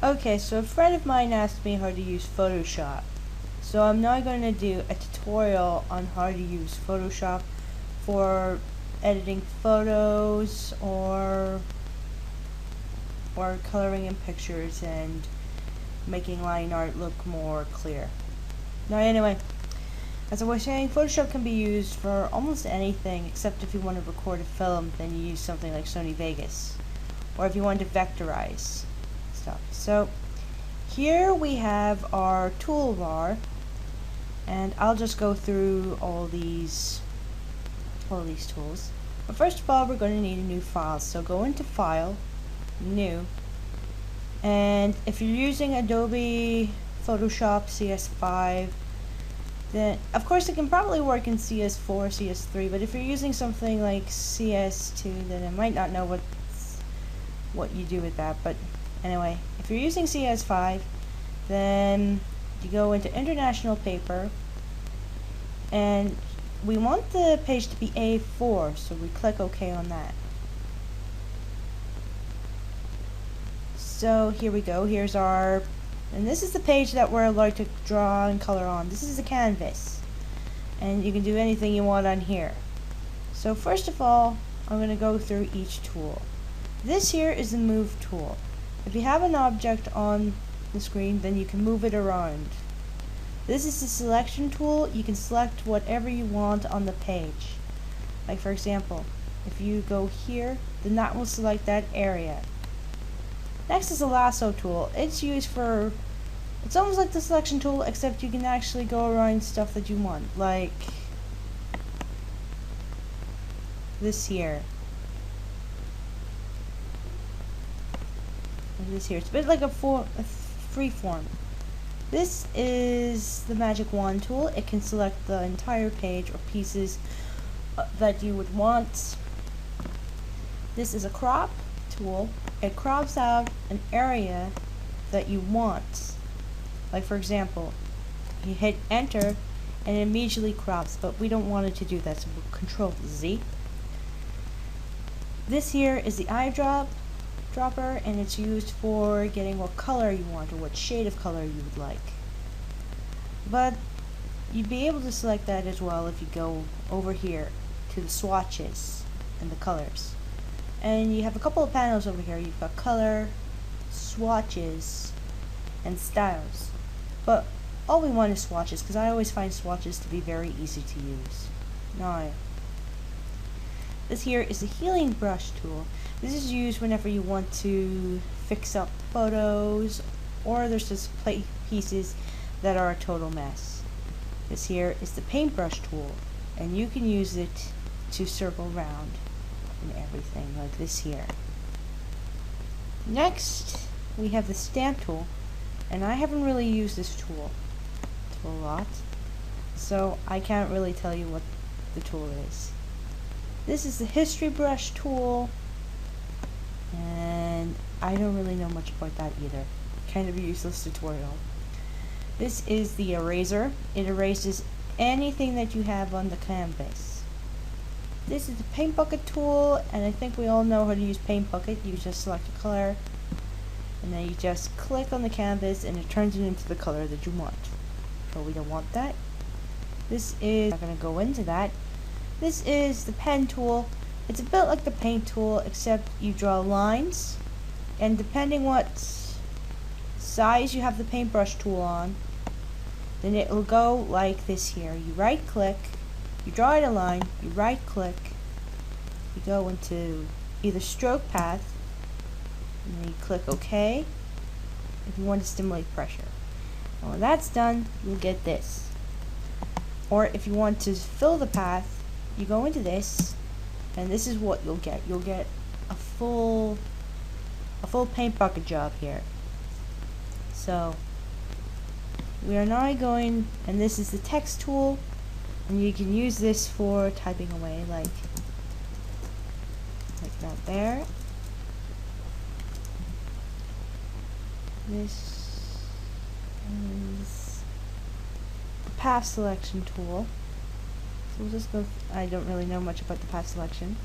Okay, so a friend of mine asked me how to use Photoshop. So I'm now going to do a tutorial on how to use Photoshop for editing photos or coloring in pictures and making line art look more clear. Now anyway, as I was saying, Photoshop can be used for almost anything except if you want to record a film, then you use something like Sony Vegas. Or if you want to vectorize stuff. So here we have our toolbar, and I'll just go through all these tools. But first of all, we're going to need a new file. So go into File, New, and if you're using Adobe Photoshop CS5, then of course it can probably work in CS4, CS3, but if you're using something like CS2, then I might not know what you do with that. But anyway, if you're using CS5, then you go into International Paper, and we want the page to be A4, so we click OK on that. So here we go, here's our, and this is the page that we're allowed to draw and color on. This is the canvas, and you can do anything you want on here. So first of all, I'm going to go through each tool. This here is the Move tool. If you have an object on the screen, then you can move it around. This is the Selection tool. You can select whatever you want on the page. Like for example, if you go here, then that will select that area. Next is the Lasso tool. It's used for, it's almost like the Selection tool, except you can actually go around stuff that you want, like this here. It's a bit like a free form. This is the Magic Wand tool. It can select the entire page or pieces that you would want. This is a Crop tool. It crops out an area that you want. Like for example, you hit enter and it immediately crops, but we don't want it to do that, so we'll Control Z. This here is the eyedropper, and it's used for getting what color you want or what shade of color you would like. But you'd be able to select that as well if you go over here to the swatches and the colors. And you have a couple of panels over here. You've got color, swatches, and styles. But all we want is swatches, because I always find swatches to be very easy to use. Now, this here is the Healing Brush tool. This is used whenever you want to fix up photos, or there's just pieces that are a total mess. This here is the Paintbrush tool, and you can use it to circle around and everything, like this here. Next, we have the Stamp tool, and I haven't really used this tool a lot, so I can't really tell you what the tool is. This is the History Brush tool, and I don't really know much about that either. Kind of a useless tutorial. This is the Eraser. It erases anything that you have on the canvas. This is the Paint Bucket tool, and I think we all know how to use Paint Bucket. You just select a color, and then you just click on the canvas, and it turns it into the color that you want. But we don't want that. This is, I'm not going to go into that. This is the Pen tool. It's a bit like the Paint tool, except you draw lines, and depending what size you have the paintbrush tool on, then it will go like this here. You right click, you draw it a line, you right click, you go into either stroke path, and then you click OK if you want to stimulate pressure. And when that's done, you'll get this. Or if you want to fill the path, you go into this, and this is what you'll get. You'll get a full paint bucket job here. So we are now going, and this is the Text tool, and you can use this for typing away, like that there. This is the Path Selection tool. So we'll just go, I don't really know much about the path selection.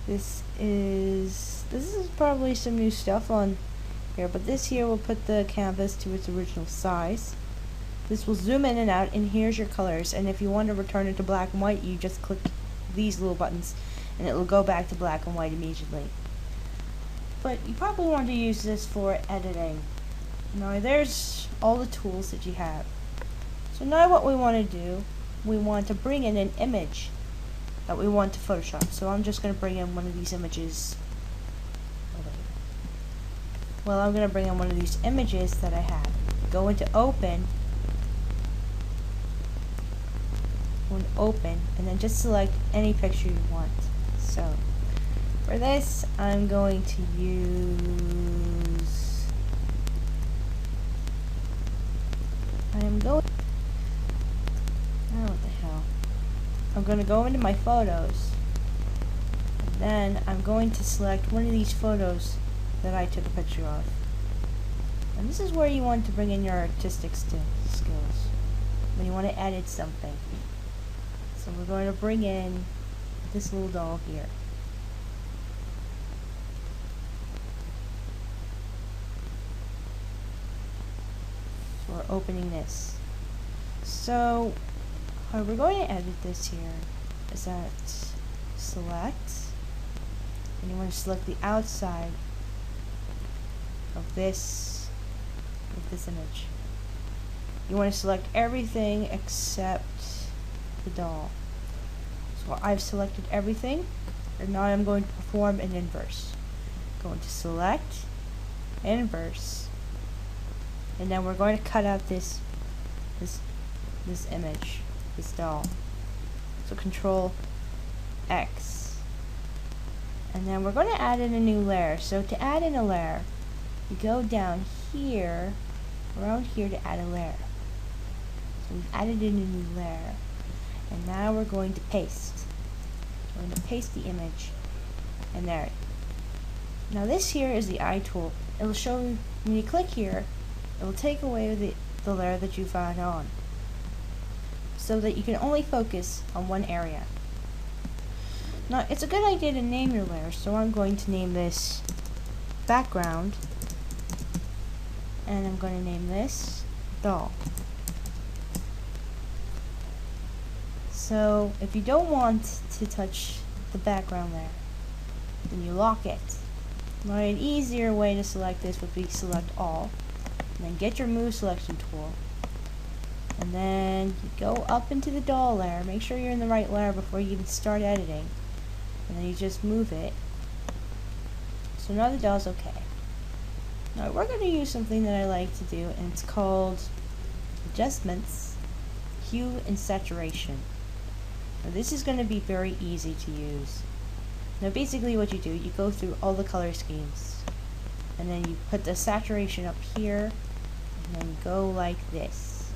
This is probably some new stuff on here, but this here will put the canvas to its original size. This will zoom in and out, and here's your colors. And if you want to return it to black and white, you just click these little buttons and it will go back to black and white immediately. But you probably want to use this for editing. Now there's all the tools that you have. So now what we want to do, we want to bring in an image that we want to Photoshop. So I'm just going to bring in one of these images. Well, I'm going to bring in one of these images that I have. Go into open, and then just select any picture you want. So for this, I'm going to use, what the hell, I'm going to go into my photos, and then I'm going to select one of these photos that I took a picture of. And this is where you want to bring in your artistic skills, when you want to edit something. So we're going to bring in this little doll here. So we're opening this. So how we're going to edit this here is that select, and you want to select the outside of this image. You want to select everything except the doll. So I've selected everything, and now I'm going to perform an inverse. Going to select, inverse, and then we're going to cut out this image, this doll. So Control X, and then we're going to add in a new layer. So to add in a layer, you go down here, around here, to add a layer. So we've added in a new layer. And now we're going to paste. We're going to paste the image. And there. Now this here is the eye tool. It will show you, when you click here, it will take away the layer that you've had on, so that you can only focus on one area. Now it's a good idea to name your layer, so I'm going to name this background, and I'm going to name this doll. So if you don't want to touch the background layer, then you lock it. Now an easier way to select this would be select all, and then get your move selection tool, and then you go up into the doll layer. Make sure you're in the right layer before you even start editing, and then you just move it. So now the doll's okay. Now we're going to use something that I like to do, and it's called adjustments, hue, and saturation. Now this is going to be very easy to use. Now basically what you do, you go through all the color schemes, and then you put the saturation up here, and then go like this.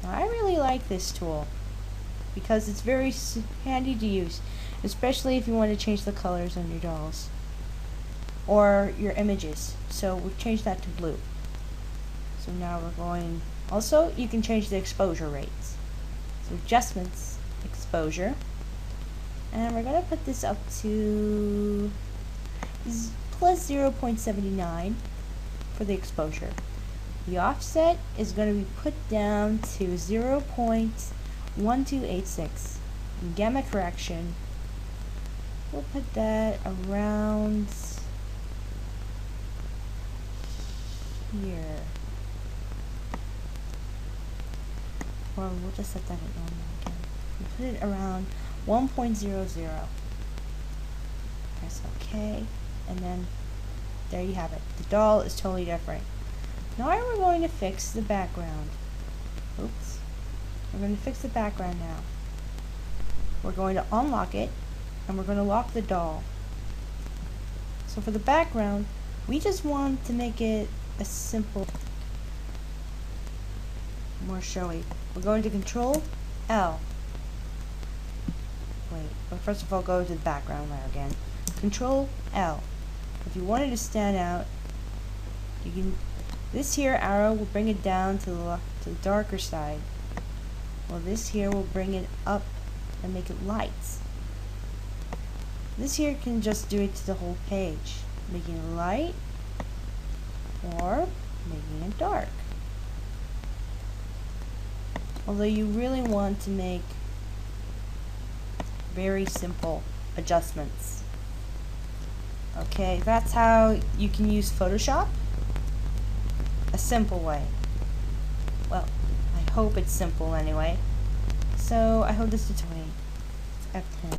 Now I really like this tool because it's very handy to use, especially if you want to change the colors on your dolls or your images. So we've changed that to blue. So now we're going, also you can change the exposure rates. So adjustments, exposure, and we're going to put this up to plus 0.79 for the exposure. The offset is going to be put down to 0.1286. Gamma correction, we'll put that around here. Or we'll just set that at normal again. We put it around 1.00. Press OK, and then there you have it. The doll is totally different. Now we're going to fix the background. Oops. We're going to fix the background now. We're going to unlock it, and we're going to lock the doll. So for the background, we just want to make it a simple, more showy. We're going to Control L. Wait, but first of all, go to the background layer again. Control L. If you want it to stand out, you can. This here arrow will bring it down to the darker side. Well, this here will bring it up and make it light. This here can just do it to the whole page, making it light dark. Although you really want to make very simple adjustments. Okay, that's how you can use Photoshop. A simple way. Well, I hope it's simple anyway. So I hope this tutorial F10.